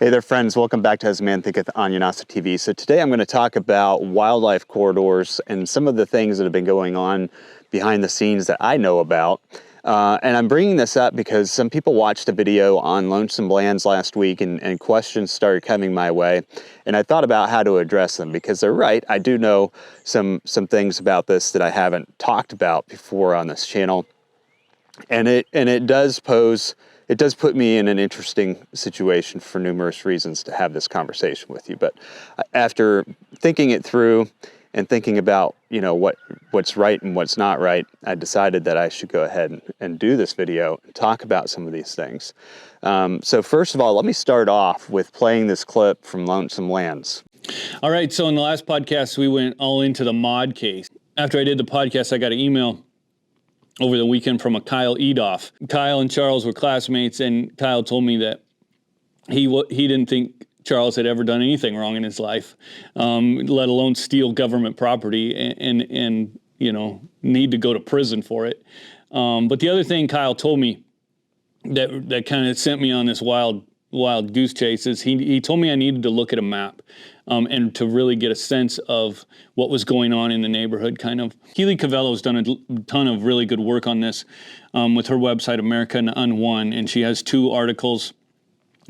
Hey there, friends. Welcome back to As a Man Thinketh on Yanasa TV. So today I'm going to talk about wildlife corridors and some of the things that have been going on behind the scenes that I know about. And I'm bringing this up because some people watched a video on Lonesome Lands last week and questions started coming my way. And I thought about how to address them because they're right. I do know some things about this that I haven't talked about before on this channel. And it does put me in an interesting situation for numerous reasons to have this conversation with you. But after thinking it through and thinking about, what's right and what's not right, I decided that I should go ahead and do this video and talk about some of these things. So first of all, let me start off with playing this clip from Lonesome Lands. All right, so in the last podcast, we went all into the mod case. After I did the podcast, I got an email over the weekend from a Kyle Edoff. Kyle and Charles were classmates, and Kyle told me that he didn't think Charles had ever done anything wrong in his life, let alone steal government property and need to go to prison for it. But the other thing Kyle told me that kind of sent me on this wild goose chase is he told me I needed to look at a map and to really get a sense of what was going on in the neighborhood, kind of. Keely Cavello's done a ton of really good work on this with her website, America Unwon, and she has 2 articles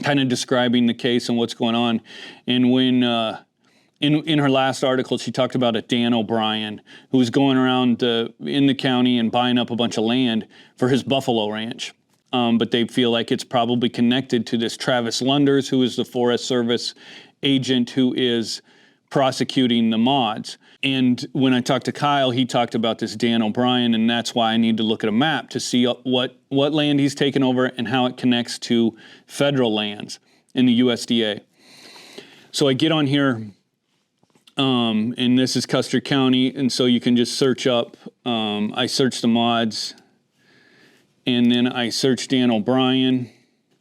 kind of describing the case and what's going on. And when in her last article, she talked about a Dan O'Brien who was going around in the county and buying up a bunch of land for his buffalo ranch. But they feel like it's probably connected to this Travis Lunders, who is the Forest Service agent who is prosecuting the mods. And when I talked to Kyle, he talked about this Dan O'Brien, and that's why I need to look at a map to see what land he's taken over and how it connects to federal lands in the USDA. So I get on here, and this is Custer County, and so you can just search up, I search the mods, and then I search Dan O'Brien,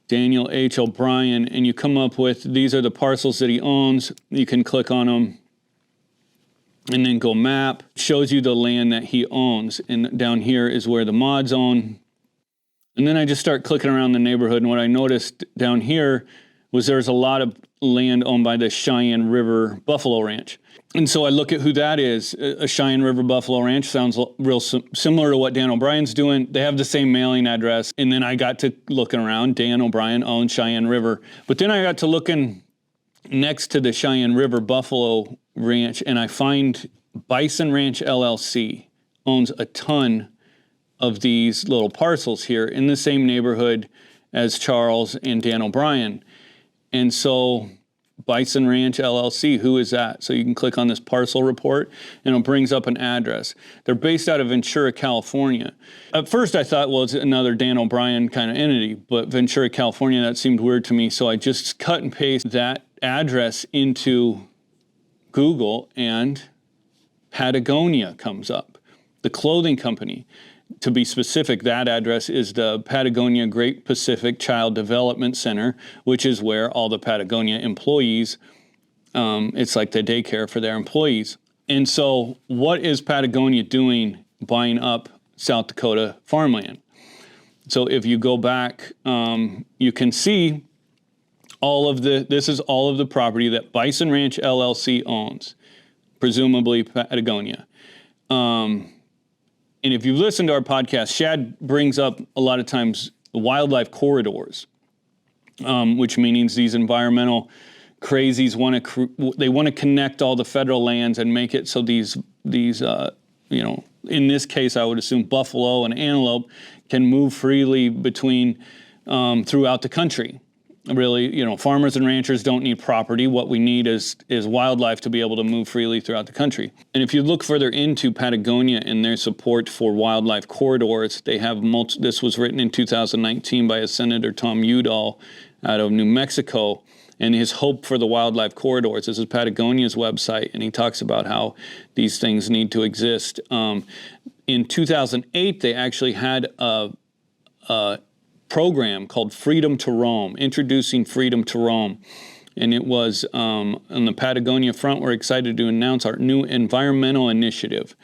Daniel H. O'Brien, and you come up with, these are the parcels that he owns. You can click on them and then go map. Shows you the land that he owns. And down here is where the mods own. And then I just start clicking around the neighborhood. And what I noticed down here was there's a lot of land owned by the Cheyenne River Buffalo Ranch. And so I look at who that is. A Cheyenne River Buffalo Ranch sounds real similar to what Dan O'Brien's doing. They have the same mailing address. And then I got to looking around. Dan O'Brien owns Cheyenne River. But then I got to looking next to the Cheyenne River Buffalo Ranch, and I find Bison Ranch LLC owns a ton of these little parcels here in the same neighborhood as Charles and Dan O'Brien. And so Bison Ranch LLC, who is that? So you can click on this parcel report and it brings up an address. They're based out of Ventura, California. At first I thought, well, it's another Dan O'Brien kind of entity, but Ventura, California, that seemed weird to me. So I just cut and paste that address into Google and Patagonia comes up, the clothing company. To be specific, that address is the Patagonia Great Pacific Child Development Center, which is where all the Patagonia employees, it's like the daycare for their employees. And so what is Patagonia doing buying up South Dakota farmland? So if you go back, you can see this is all of the property that Bison Ranch LLC owns, presumably Patagonia. And if you've listened to our podcast, Shad brings up a lot of times wildlife corridors, which means these environmental crazies they want to connect all the federal lands and make it so these in this case, I would assume buffalo and antelope can move freely between throughout the country. Really, farmers and ranchers don't need property. What we need is wildlife to be able to move freely throughout the country. And if you look further into Patagonia and their support for wildlife corridors, they have this was written in 2019 by a Senator Tom Udall out of New Mexico, and his hope for the wildlife corridors. This is Patagonia's website, and he talks about how these things need to exist. In 2008, they actually had a program called Freedom to Roam, introducing freedom to roam. And it was on the Patagonia front, we're excited to announce our new environmental initiative.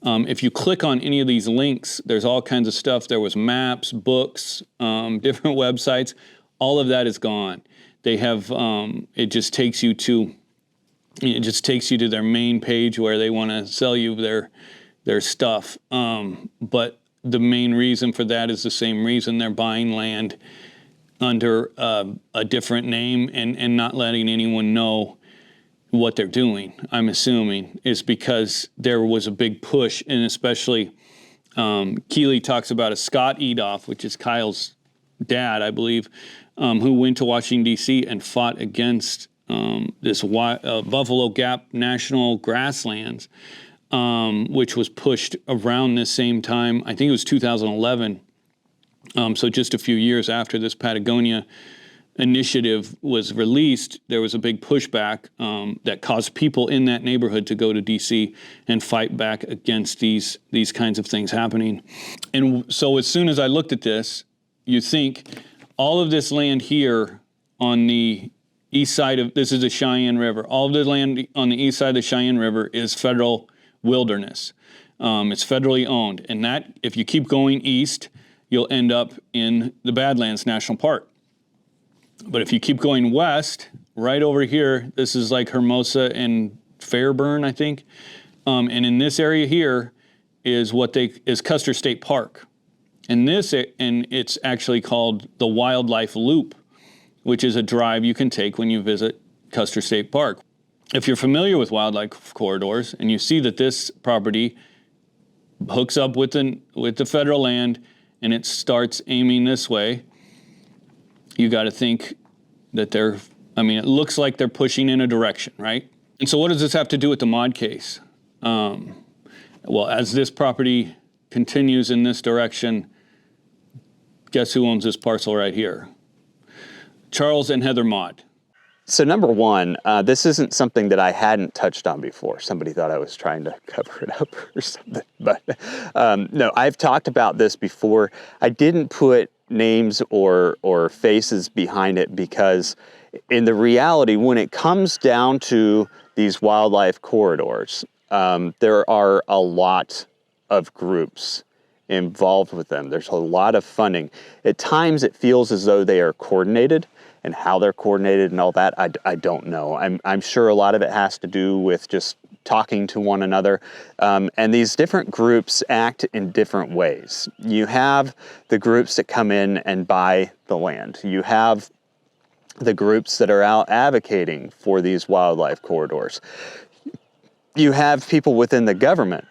If you click on any of these links, there's all kinds of stuff. There was maps, books, different websites. All of that is gone. They have it just takes you to their main page where they want to sell you their stuff. But the main reason for that is the same reason they're buying land under a different name and not letting anyone know what they're doing, I'm assuming, is because there was a big push, and especially Keeley talks about a Scott Edoff, which is Kyle's dad, I believe, who went to Washington, D.C. and fought against this Buffalo Gap National Grasslands, which was pushed around this same time. I think it was 2011. So just a few years after this Patagonia initiative was released, there was a big pushback that caused people in that neighborhood to go to D.C. and fight back against these kinds of things happening. And so as soon as I looked at this, you think all of this land here on the east side of, this is the Cheyenne River, all of the land on the east side of the Cheyenne River is federal wilderness. It's federally owned. And that, if you keep going east, you'll end up in the Badlands National Park. But if you keep going west, right over here, this is like Hermosa and Fairburn, I think. And in this area here is is Custer State Park. And it's actually called the Wildlife Loop, which is a drive you can take when you visit Custer State Park. If you're familiar with wildlife corridors and you see that this property hooks up with the federal land and it starts aiming this way, you got to think that it looks like they're pushing in a direction, right? And so what does this have to do with the mod case? Well, as this property continues in this direction, guess who owns this parcel right here? Charles and Heather Maude. So number one, this isn't something that I hadn't touched on before. Somebody thought I was trying to cover it up or something. But no, I've talked about this before. I didn't put names or faces behind it because in the reality, when it comes down to these wildlife corridors, there are a lot of groups involved with them. There's a lot of funding. At times it feels as though they are coordinated, and how they're coordinated and all that, I don't know. I'm sure a lot of it has to do with just talking to one another. And these different groups act in different ways. You have the groups that come in and buy the land. You have the groups that are out advocating for these wildlife corridors. You have people within the government,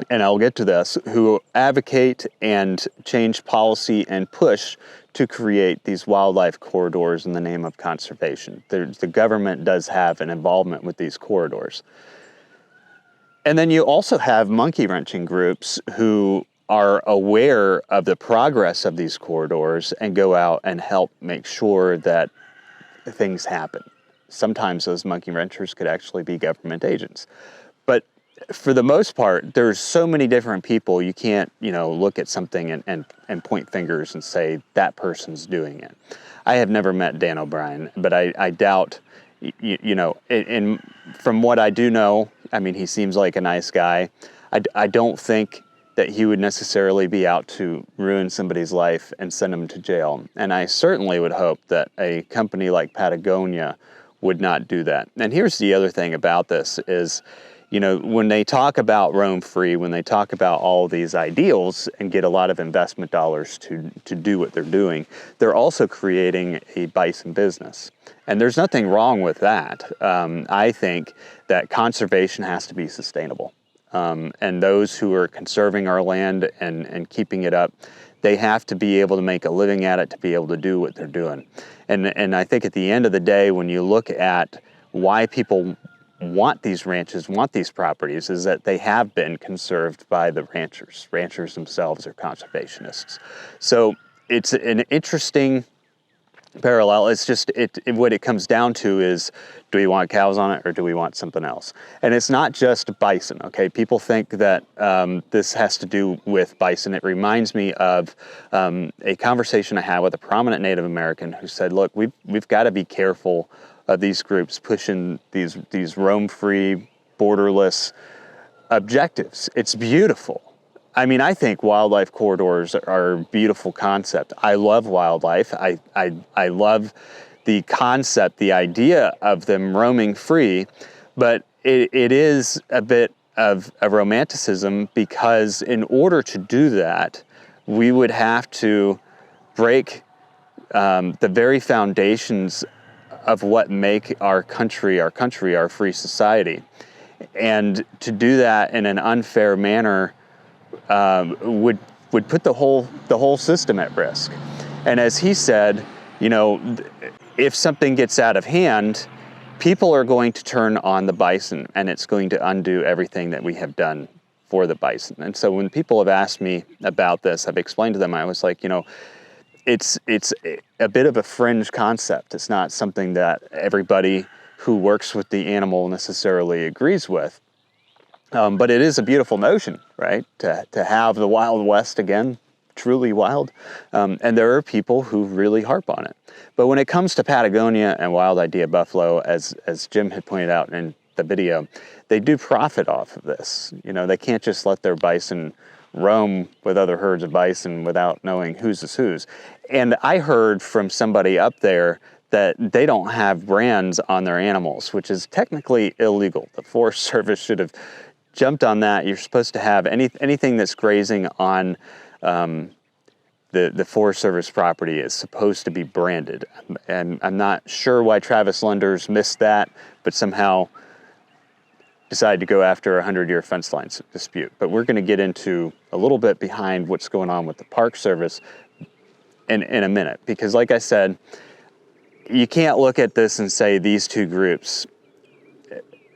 and I'll get to this, who advocate and change policy and push to create these wildlife corridors in the name of conservation. The government does have an involvement with these corridors. And then you also have monkey wrenching groups who are aware of the progress of these corridors and go out and help make sure that things happen. Sometimes those monkey wrenchers could actually be government agents. But for the most part, there's so many different people, you can't, look at something and point fingers and say that person's doing it. I have never met Dan O'Brien, but I doubt, from what I do know, he seems like a nice guy. I don't think that he would necessarily be out to ruin somebody's life and send them to jail. And I certainly would hope that a company like Patagonia would not do that. And here's the other thing about this is, when they talk about roam free, when they talk about all these ideals and get a lot of investment dollars to do what they're doing, they're also creating a bison business. And there's nothing wrong with that. I think that conservation has to be sustainable. And those who are conserving our land and keeping it up, they have to be able to make a living at it to be able to do what they're doing. And I think at the end of the day, when you look at why people want these ranches, want these properties, is that they have been conserved by the ranchers. Ranchers themselves are conservationists. So it's an interesting parallel. It's just, what it comes down to is, do we want cows on it or do we want something else? And it's not just bison, okay? People think that this has to do with bison. It reminds me of a conversation I had with a prominent Native American who said, look, we've got to be careful of these groups pushing these roam-free, borderless objectives. It's beautiful. I think wildlife corridors are a beautiful concept. I love wildlife. I love the concept, the idea of them roaming free, but it is a bit of a romanticism, because in order to do that, we would have to break the very foundations of what make our country, our free society. And to do that in an unfair manner would put the whole system at risk. And as he said, if something gets out of hand, people are going to turn on the bison, and it's going to undo everything that we have done for the bison. And so when people have asked me about this, I've explained to them, I was like, it's a bit of a fringe concept. It's not something that everybody who works with the animal necessarily agrees with. But it is a beautiful notion, right? To have the Wild West again, truly wild. And there are people who really harp on it. But when it comes to Patagonia and wild idea buffalo, as Jim had pointed out in the video, they do profit off of this. They can't just let their bison roam with other herds of bison without knowing whose is whose. And I heard from somebody up there that they don't have brands on their animals, which is technically illegal. The Forest Service should have jumped on that. You're supposed to have anything that's grazing on the Forest Service property is supposed to be branded. And I'm not sure why Travis Lenders missed that, but somehow decided to go after a 100-year fence line dispute. But we're going to get into a little bit behind what's going on with the Park Service in a minute. Because like I said, you can't look at this and say these two groups,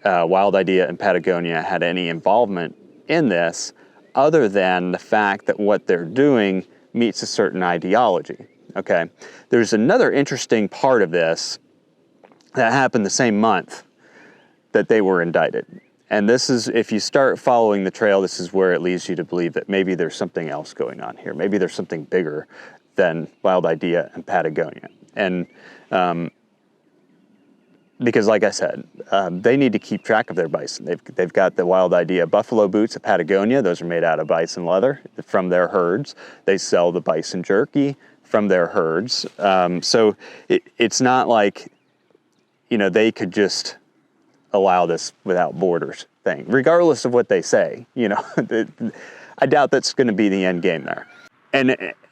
Wild Idea and Patagonia, had any involvement in this, other than the fact that what they're doing meets a certain ideology. Okay, there's another interesting part of this that happened the same month that they were indicted. And this is, if you start following the trail, this is where it leads you to believe that maybe there's something else going on here. Maybe there's something bigger than Wild Idea and Patagonia. And because like I said, they need to keep track of their bison. They've got the Wild Idea buffalo boots at Patagonia. Those are made out of bison leather from their herds. They sell the bison jerky from their herds. So it's not like, they could just allow this without borders thing, regardless of what they say. I doubt that's going to be the end game there.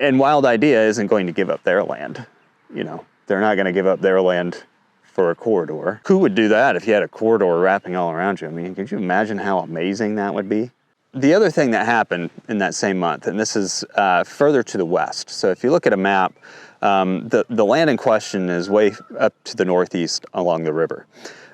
And Wild Idea isn't going to give up their land. They're not going to give up their land for a corridor. Who would do that if you had a corridor wrapping all around you? I mean, could you imagine how amazing that would be? The other thing that happened in that same month, and this is further to the west. So if you look at a map, the land in question is way up to the northeast along the river.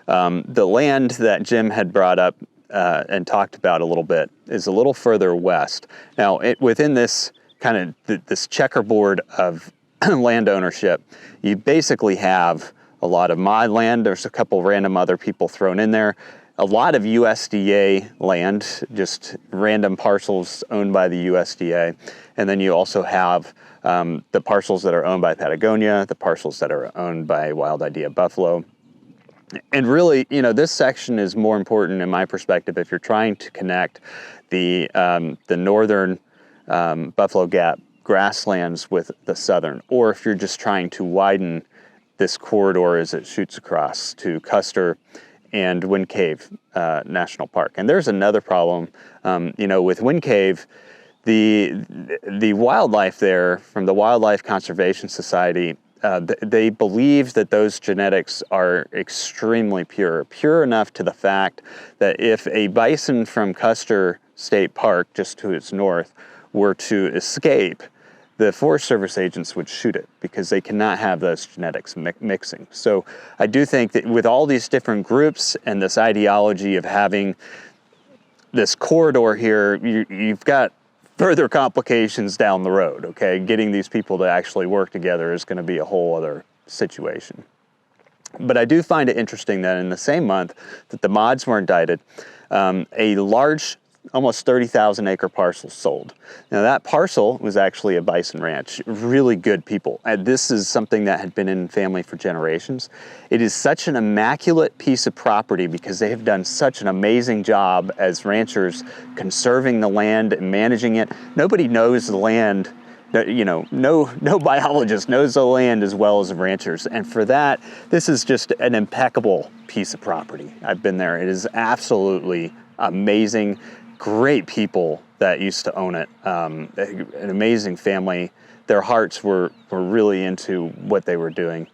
The land that Jim had brought up and talked about a little bit is a little further west. Now, within this kind of this checkerboard of land ownership, you basically have a lot of mod land. There's a couple random other people thrown in there. A lot of USDA land, just random parcels owned by the USDA. And then you also have the parcels that are owned by Patagonia, the parcels that are owned by Wild Idea Buffalo. And really, this section is more important in my perspective if you're trying to connect the northern Buffalo Gap grasslands with the southern, or if you're just trying to widen this corridor as it shoots across to Custer and Wind Cave National Park. And there's another problem, with Wind Cave, the wildlife there from the Wildlife Conservation Society, they believe that those genetics are extremely pure enough to the fact that if a bison from Custer State Park, just to its north, were to escape, the Forest Service agents would shoot it because they cannot have those genetics mixing. So I do think that with all these different groups and this ideology of having this corridor here, you've got further complications down the road, okay? Getting these people to actually work together is gonna be a whole other situation. But I do find it interesting that in the same month that the mods were indicted, a large, almost 30,000 acre parcel sold. Now that parcel was actually a bison ranch, really good people. And this is something that had been in family for generations. It is such an immaculate piece of property because they have done such an amazing job as ranchers conserving the land and managing it. Nobody knows the land no biologist knows the land as well as ranchers. And for that, this is just an impeccable piece of property. I've been there. It is absolutely amazing. Great people that used to own it. An amazing family. Their hearts were really into what they were doing.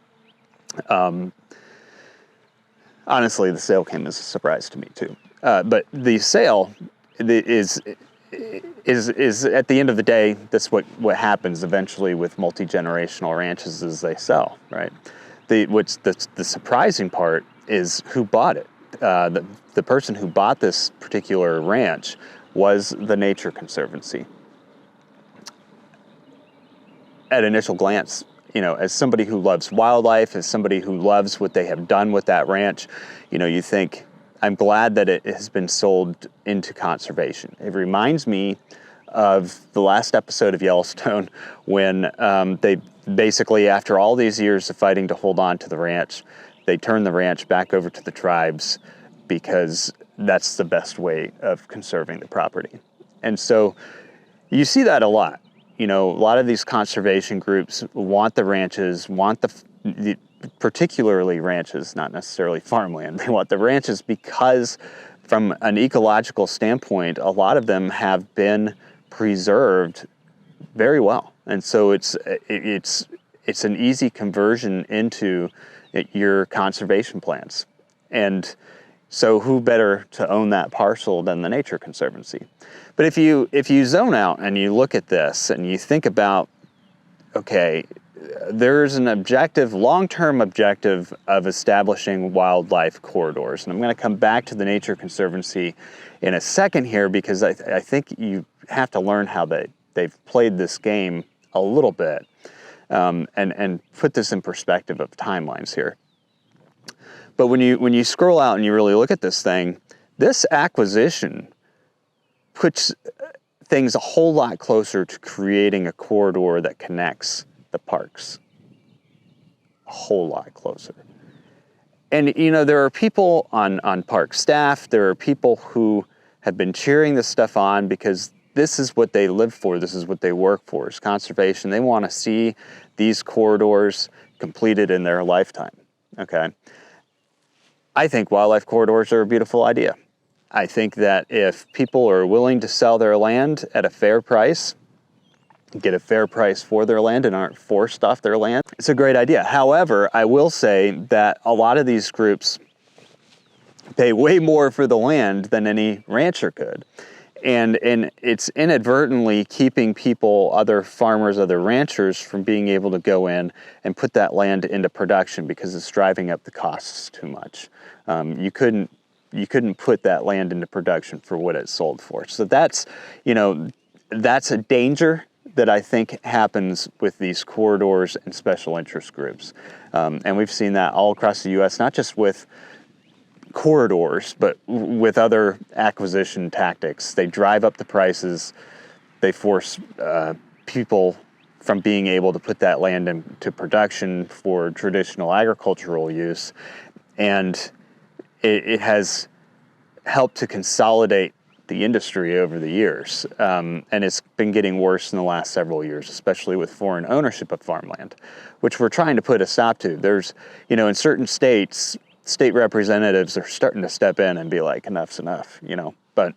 Honestly, the sale came as a surprise to me too. But the sale is at the end of the day, that's what happens eventually with multi-generational ranches is they sell, right? The surprising part is who bought it. The person who bought this particular ranch was the Nature Conservancy. At initial glance, as somebody who loves wildlife, as somebody who loves what they have done with that ranch, you think, I'm glad that it has been sold into conservation. It reminds me of the last episode of Yellowstone when they basically, after all these years of fighting to hold on to the ranch, they turned the ranch back over to the tribes because that's the best way of conserving the property. And so you see that a lot. A lot of these conservation groups want the ranches, particularly ranches, not necessarily farmland. They want the ranches because from an ecological standpoint, a lot of them have been preserved very well. And so it's an easy conversion into your conservation plans. And so who better to own that parcel than the Nature Conservancy? But if you zone out and you look at this and you think about, okay, there's an long-term objective of establishing wildlife corridors. And I'm going to come back to the Nature Conservancy in a second here because I think you have to learn how they've played this game a little bit and put this in perspective of timelines here. But when you scroll out and you really look at this thing, this acquisition puts things a whole lot closer to creating a corridor that connects the parks. A whole lot closer. And there are people on park staff, there are people who have been cheering this stuff on because this is what they live for, this is what they work for, is conservation. They want to see these corridors completed in their lifetime, okay? I think wildlife corridors are a beautiful idea. I think that if people are willing to sell their land at a fair price, get a fair price for their land and aren't forced off their land, it's a great idea. However, I will say that a lot of these groups pay way more for the land than any rancher could. And it's inadvertently keeping people, other farmers, other ranchers from being able to go in and put that land into production because it's driving up the costs too much. You couldn't put that land into production for what it sold for. So that's a danger that I think happens with these corridors and special interest groups. And we've seen that all across the U.S., not just with corridors, but with other acquisition tactics. They drive up the prices. They force people from being able to put that land into production for traditional agricultural use. And it has helped to consolidate the industry over the years. And it's been getting worse in the last several years, especially with foreign ownership of farmland, which we're trying to put a stop to. There's, in certain states, state representatives are starting to step in and be like, enough's enough, But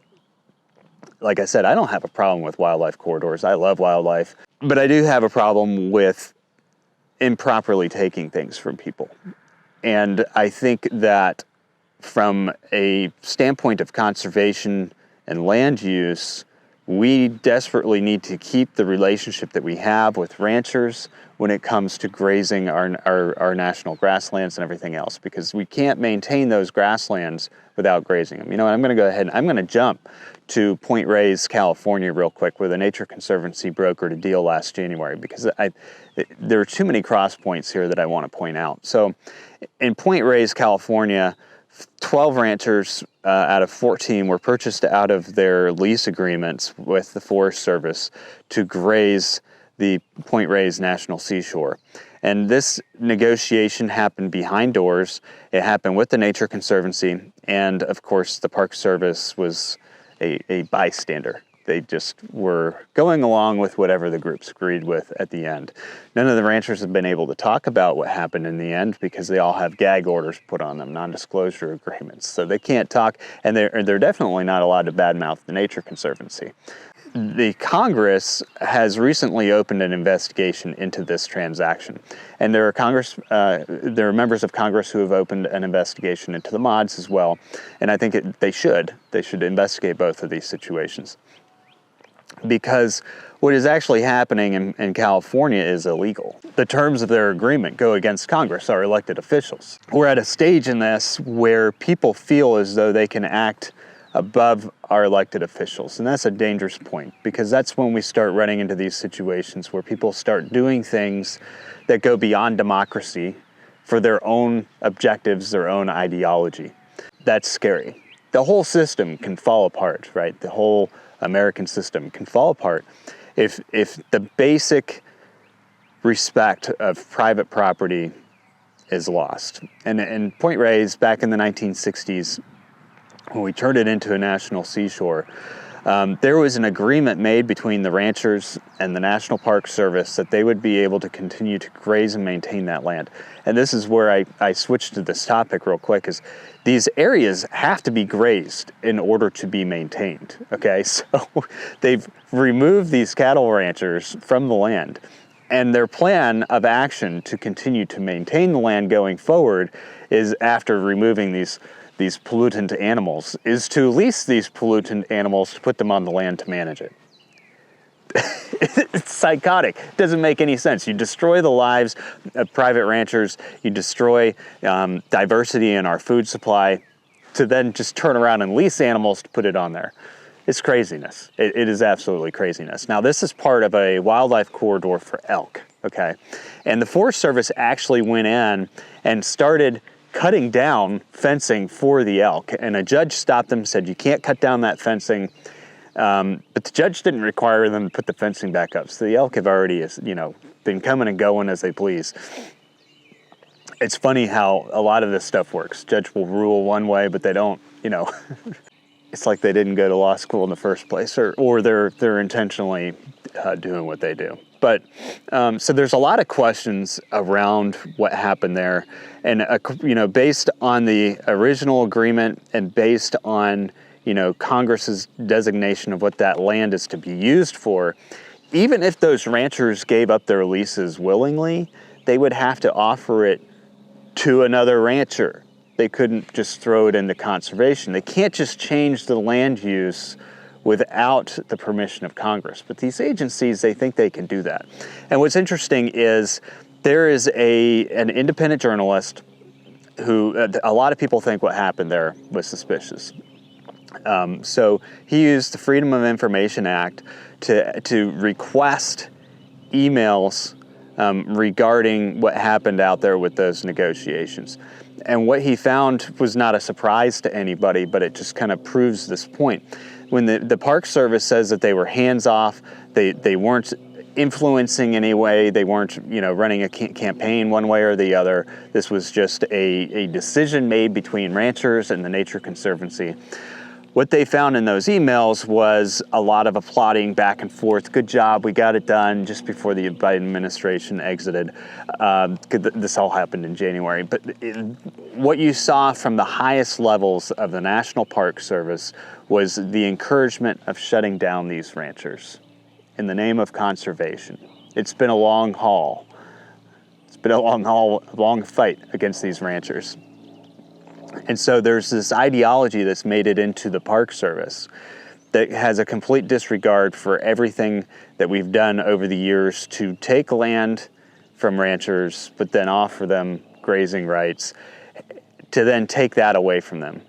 like I said, I don't have a problem with wildlife corridors. I love wildlife, but I do have a problem with improperly taking things from people. And I think that from a standpoint of conservation and land use, we desperately need to keep the relationship that we have with ranchers when it comes to grazing our national grasslands and everything else, because we can't maintain those grasslands without grazing them. I'm going to go ahead and I'm going to jump to Point Reyes, California real quick, where the Nature Conservancy brokered a deal last January, because there are too many cross points here that I want to point out. So in Point Reyes, California, 12 ranchers out of 14 were purchased out of their lease agreements with the Forest Service to graze the Point Reyes National Seashore. And this negotiation happened behind doors. It happened with the Nature Conservancy, and of course the Park Service was a bystander They just were going along with whatever the groups agreed with at the end. None of the ranchers have been able to talk about what happened in the end because they all have gag orders put on them, non-disclosure agreements. So they can't talk, and they're definitely not allowed to badmouth the Nature Conservancy. The Congress has recently opened an investigation into this transaction, and there are members of Congress who have opened an investigation into the mods as well. And I think they should investigate both of these situations, because what is actually happening in California is illegal. The terms of their agreement go against Congress, our elected officials. We're at a stage in this where people feel as though they can act above our elected officials. And that's a dangerous point, because that's when we start running into these situations where people start doing things that go beyond democracy for their own objectives, their own ideology. That's scary. The whole system can fall apart, right? The whole American system can fall apart if the basic respect of private property is lost. And Point Reyes, back in the 1960s, when we turned it into a national seashore, there was an agreement made between the ranchers and the National Park Service that they would be able to continue to graze and maintain that land. And this is where I switched to this topic real quick, is these areas have to be grazed in order to be maintained, okay? So they've removed these cattle ranchers from the land, and their plan of action to continue to maintain the land going forward is, after removing these pollutant animals, is to lease these pollutant animals to put them on the land to manage it. It's psychotic. It doesn't make any sense. You destroy the lives of private ranchers, you destroy diversity in our food supply, to then just turn around and lease animals to put it on there. It's craziness. It is absolutely craziness. Now, this is part of a wildlife corridor for elk, okay? And the Forest Service actually went in and started cutting down fencing for the elk, and a judge stopped them, said, you can't cut down that fencing, but the judge didn't require them to put the fencing back up. So the elk have already, been coming and going as they please. It's funny how a lot of this stuff works. Judge will rule one way, but they don't, it's like they didn't go to law school in the first place, or they're intentionally doing what they do. But so there's a lot of questions around what happened there, and based on the original agreement and based on Congress's designation of what that land is to be used for, even if those ranchers gave up their leases willingly, they would have to offer it to another rancher. They couldn't just throw it into conservation. They can't just change the land use without the permission of Congress. But these agencies, they think they can do that. And what's interesting is there is an independent journalist who, a lot of people think what happened there was suspicious. So he used the Freedom of Information Act to request emails regarding what happened out there with those negotiations. And what he found was not a surprise to anybody, but it just kind of proves this point. When the Park Service says that they were hands-off, they weren't influencing in any way, they weren't running a campaign one way or the other. This was just a decision made between ranchers and the Nature Conservancy. What they found in those emails was a lot of applauding back and forth. Good job, we got it done, just before the Biden administration exited. This all happened in January. But what you saw from the highest levels of the National Park Service was the encouragement of shutting down these ranchers in the name of conservation. It's been a long haul. It's been a long fight against these ranchers. And so there's this ideology that's made it into the Park Service that has a complete disregard for everything that we've done over the years to take land from ranchers, but then offer them grazing rights, to then take that away from them.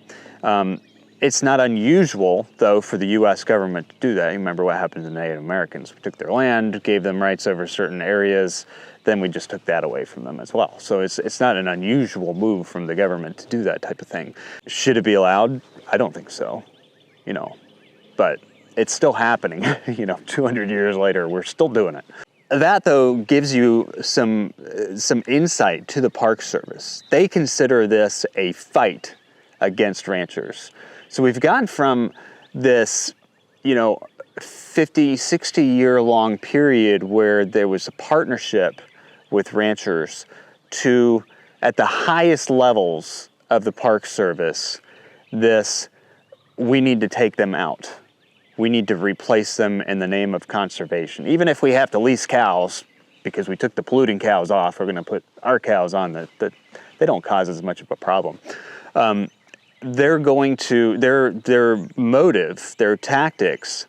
It's not unusual, though, for the U.S. government to do that. You remember what happened to Native Americans. We took their land, gave them rights over certain areas, then we just took that away from them as well. So it's not an unusual move from the government to do that type of thing. Should it be allowed? I don't think so, but it's still happening. 200 years later, we're still doing it. That, though, gives you some insight to the Park Service. They consider this a fight against ranchers. So we've gone from this, 50, 60-year-long period where there was a partnership with ranchers to, at the highest levels of the Park Service, we need to take them out. We need to replace them in the name of conservation. Even if we have to lease cows, because we took the polluting cows off, we're gonna put our cows on that they don't cause as much of a problem. They're going to, their motive, their tactics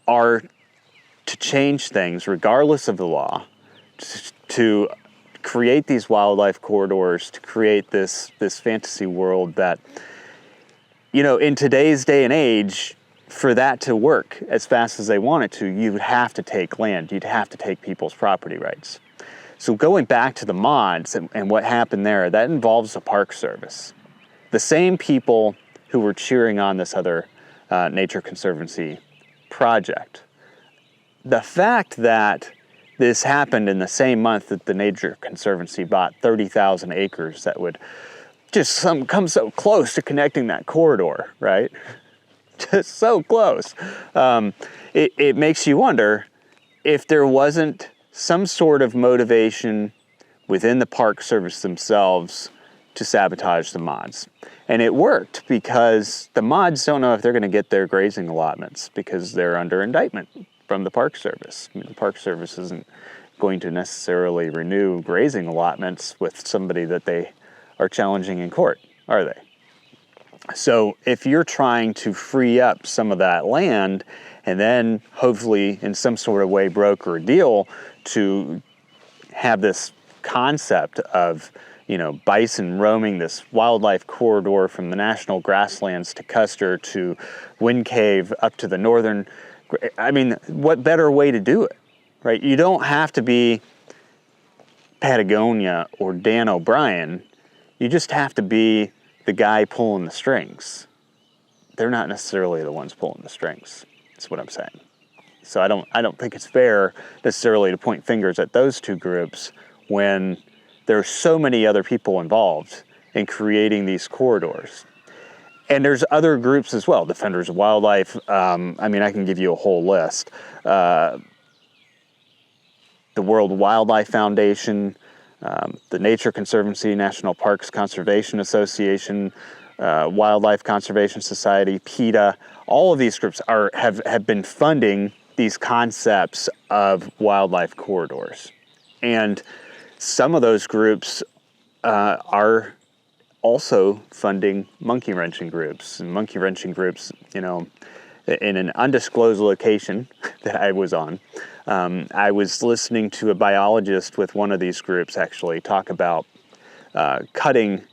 are to change things regardless of the law, to create these wildlife corridors, to create this fantasy world that, you know, in today's day and age, for that to work as fast as they want it to, you would have to take land, you'd have to take people's property rights. So going back to the mods and what happened there, that involves the Park Service. The same people who were cheering on this other Nature Conservancy project. The fact that this happened in the same month that the Nature Conservancy bought 30,000 acres that would just come so close to connecting that corridor, right? Just so close. It makes you wonder if there wasn't some sort of motivation within the Park Service themselves to sabotage the mods. And it worked because the mods don't know if they're gonna get their grazing allotments because they're under indictment from the Park Service. I mean, the Park Service isn't going to necessarily renew grazing allotments with somebody that they are challenging in court, are they? So if you're trying to free up some of that land and then hopefully in some sort of way broker a deal to have this concept of, you know, bison roaming this wildlife corridor from the national grasslands to Custer to Wind Cave up to the northern, I mean, what better way to do it, right? You don't have to be Patagonia or Dan O'Brien. You just have to be the guy pulling the strings. They're not necessarily the ones pulling the strings. That's what I'm saying. So I don't think it's fair necessarily to point fingers at those two groups when there are so many other people involved in creating these corridors. And there's other groups as well, Defenders of Wildlife. I mean, I can give you a whole list. The World Wildlife Foundation, the Nature Conservancy, National Parks Conservation Association, Wildlife Conservation Society, PETA, all of these groups have been funding these concepts of wildlife corridors. And some of those groups are also funding monkey wrenching groups. And monkey wrenching groups, you know, in an undisclosed location that I was on, I was listening to a biologist with one of these groups actually talk about cutting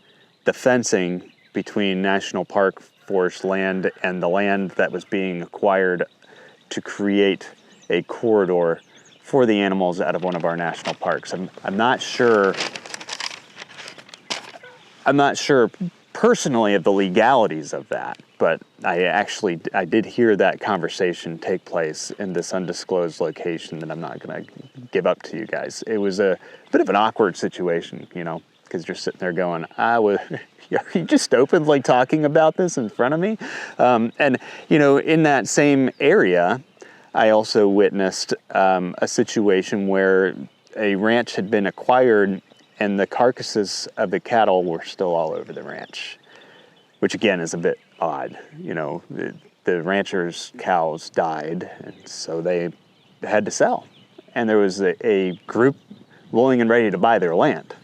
the fencing between National Park Forest land and the land that was being acquired to create a corridor for the animals out of one of our national parks. I'm not sure personally of the legalities of that, but I did hear that conversation take place in this undisclosed location that I'm not gonna give up to you guys. It was a bit of an awkward situation, you know, because you're sitting there going, are you just openly talking about this in front of me? And, you know, in that same area, I also witnessed a situation where a ranch had been acquired and the carcasses of the cattle were still all over the ranch, which again is a bit odd. You know, the ranchers' cows died, and so they had to sell. And there was a group willing and ready to buy their land.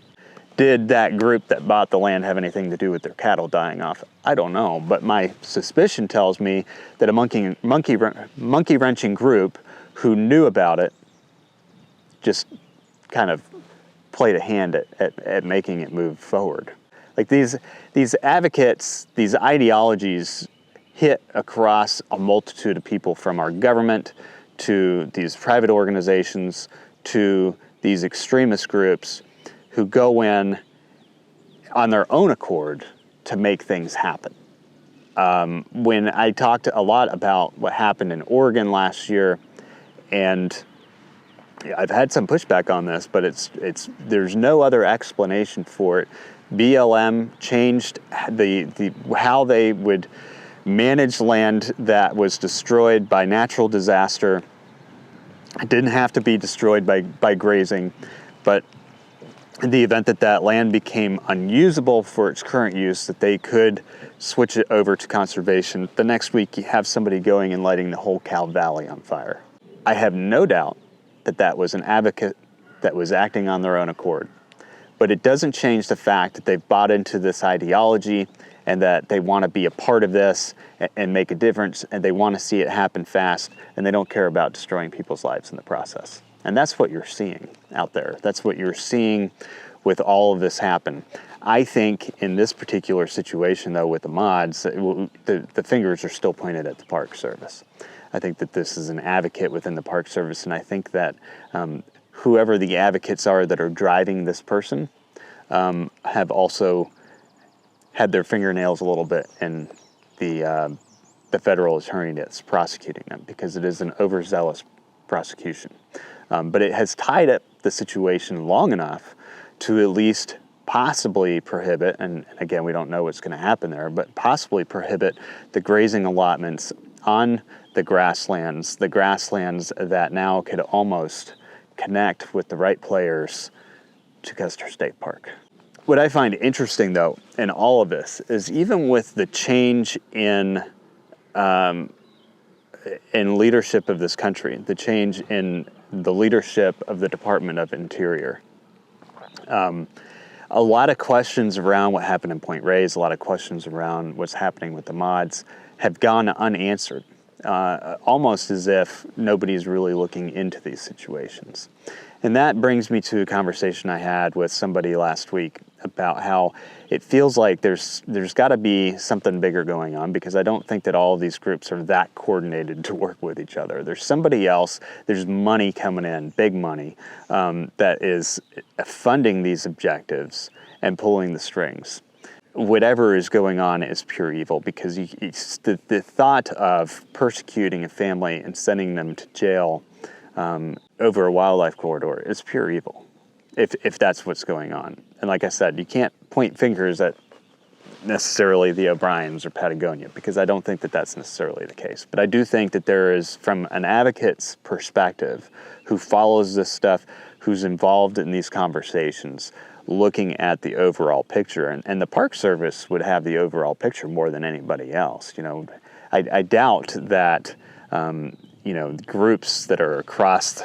Did that group that bought the land have anything to do with their cattle dying off? I don't know, but my suspicion tells me that a monkey wrenching group who knew about it just kind of played a hand at making it move forward. Like these advocates, these ideologies hit across a multitude of people, from our government to these private organizations to these extremist groups who go in on their own accord to make things happen. When I talked a lot about what happened in Oregon last year, and I've had some pushback on this, but there's no other explanation for it. BLM changed how they would manage land that was destroyed by natural disaster. It didn't have to be destroyed by grazing, but in the event that that land became unusable for its current use, that they could switch it over to conservation. The next week, you have somebody going and lighting the whole Cow Valley on fire. I have no doubt that that was an advocate that was acting on their own accord. But it doesn't change the fact that they've bought into this ideology and that they want to be a part of this and make a difference, and they want to see it happen fast, and they don't care about destroying people's lives in the process. And that's what you're seeing out there. That's what you're seeing with all of this happen. I think in this particular situation, though, with the mods, the fingers are still pointed at the Park Service. I think that this is an advocate within the Park Service, and I think that whoever the advocates are that are driving this person have also had their fingernails a little bit in the federal attorney that's prosecuting them, because it is an overzealous prosecution. But it has tied up the situation long enough to at least possibly prohibit, and again, we don't know what's going to happen there, but possibly prohibit the grazing allotments on the grasslands that now could almost connect with the right players to Custer State Park. What I find interesting, though, in all of this is even with the change in leadership of this country, the change in the leadership of the Department of Interior, a lot of questions around what happened in Point Reyes, a lot of questions around what's happening with the mods have gone unanswered, almost as if nobody's really looking into these situations. And that brings me to a conversation I had with somebody last week about how it feels like there's got to be something bigger going on, because I don't think that all of these groups are that coordinated to work with each other. There's somebody else, there's money coming in, big money, that is funding these objectives and pulling the strings. Whatever is going on is pure evil, because the thought of persecuting a family and sending them to jail over a wildlife corridor is pure evil, if that's what's going on. And like I said, you can't point fingers at necessarily the O'Briens or Patagonia, because I don't think that that's necessarily the case. But I do think that there is, from an advocate's perspective, who follows this stuff, who's involved in these conversations, looking at the overall picture. And the Park Service would have the overall picture more than anybody else. You know, I doubt that groups that are across,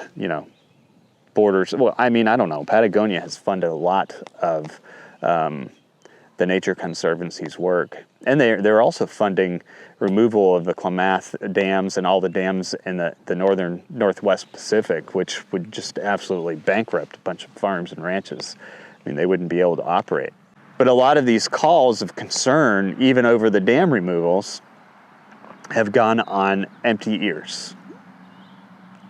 borders. Well, I mean, I don't know. Patagonia has funded a lot of the Nature Conservancy's work, and they're also funding removal of the Klamath dams and all the dams in the Northwest Pacific, which would just absolutely bankrupt a bunch of farms and ranches. I mean, they wouldn't be able to operate. But a lot of these calls of concern, even over the dam removals, have gone on empty ears.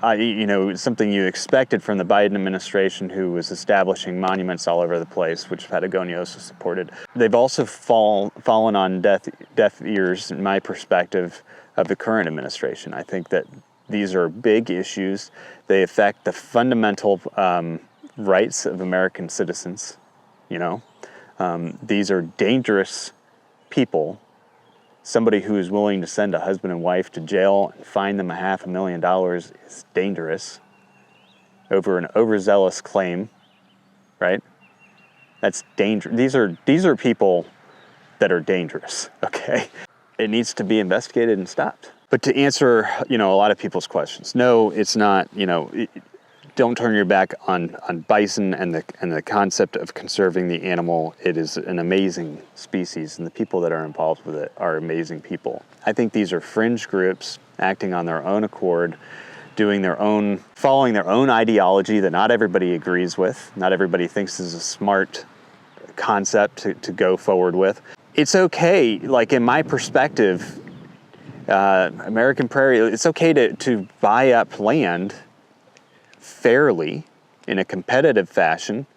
Something you expected from the Biden administration, who was establishing monuments all over the place, which Patagonia also supported. They've also fallen on deaf ears, in my perspective, of the current administration. I think that these are big issues. They affect the fundamental rights of American citizens. These are dangerous people. Somebody who is willing to send a husband and wife to jail and fine them $500,000 is dangerous over an overzealous claim, right? That's dangerous. These are people that are dangerous, okay? It needs to be investigated and stopped. But to answer, a lot of people's questions, no, it's not, don't turn your back on bison and the concept of conserving the animal. It is an amazing species, and the people that are involved with it are amazing people. I think these are fringe groups acting on their own accord, following their own ideology that not everybody agrees with, not everybody thinks is a smart concept to go forward with. It's okay, like in my perspective, American Prairie, it's okay to buy up land fairly, in a competitive fashion,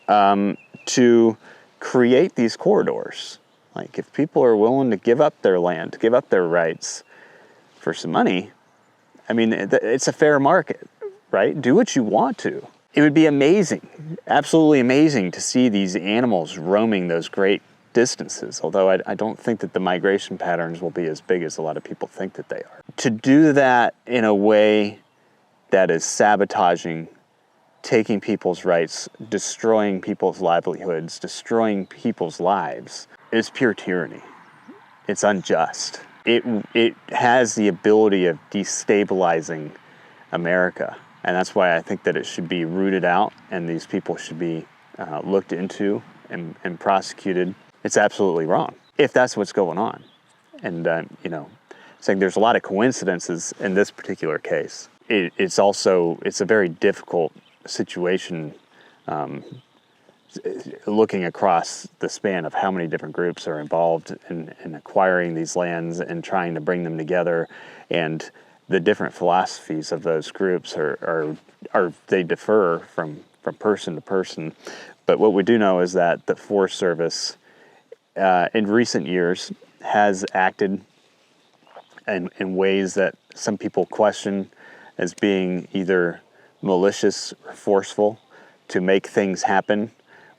to create these corridors. Like, if people are willing to give up their land, give up their rights for some money, I mean, it's a fair market, right? Do what you want to. It would be amazing, absolutely amazing, to see these animals roaming those great distances, although I don't think that the migration patterns will be as big as a lot of people think that they are. To do that in a way that is sabotaging, taking people's rights, destroying people's livelihoods, destroying people's lives, is pure tyranny. It's unjust. It has the ability of destabilizing America. And that's why I think that it should be rooted out and these people should be looked into and prosecuted. It's absolutely wrong if that's what's going on. And, saying there's a lot of coincidences in this particular case. It's a very difficult situation looking across the span of how many different groups are involved in acquiring these lands and trying to bring them together, and the different philosophies of those groups they differ from person to person. But what we do know is that the Forest Service in recent years has acted in ways that some people question as being either malicious or forceful to make things happen.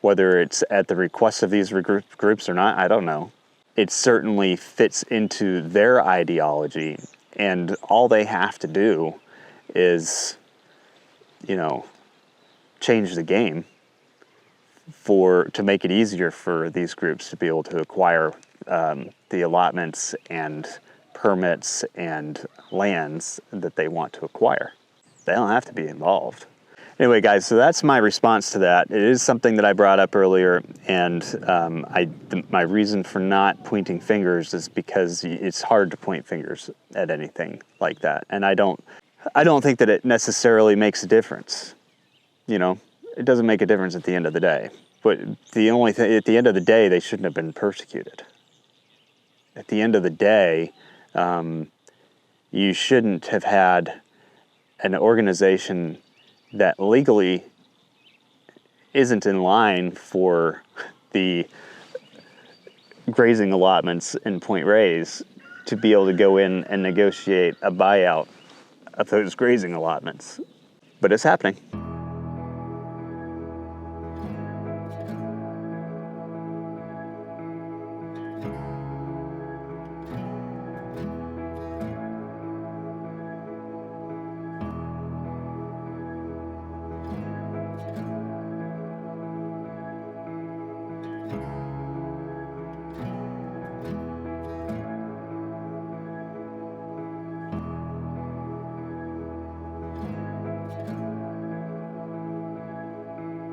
Whether it's at the request of these groups or not, I don't know. It certainly fits into their ideology, and all they have to do is, change the game to make it easier for these groups to be able to acquire the allotments and permits and lands that they want to acquire. They don't have to be involved. Anyway, guys, so that's my response to that. It is something that I brought up earlier, and my reason for not pointing fingers is because it's hard to point fingers at anything like that, and I don't think that it necessarily makes a difference. It doesn't make a difference at the end of the day. But the only thing, at the end of the day, they shouldn't have been persecuted. At the end of the day, you shouldn't have had an organization that legally isn't in line for the grazing allotments in Point Reyes to be able to go in and negotiate a buyout of those grazing allotments. But it's happening.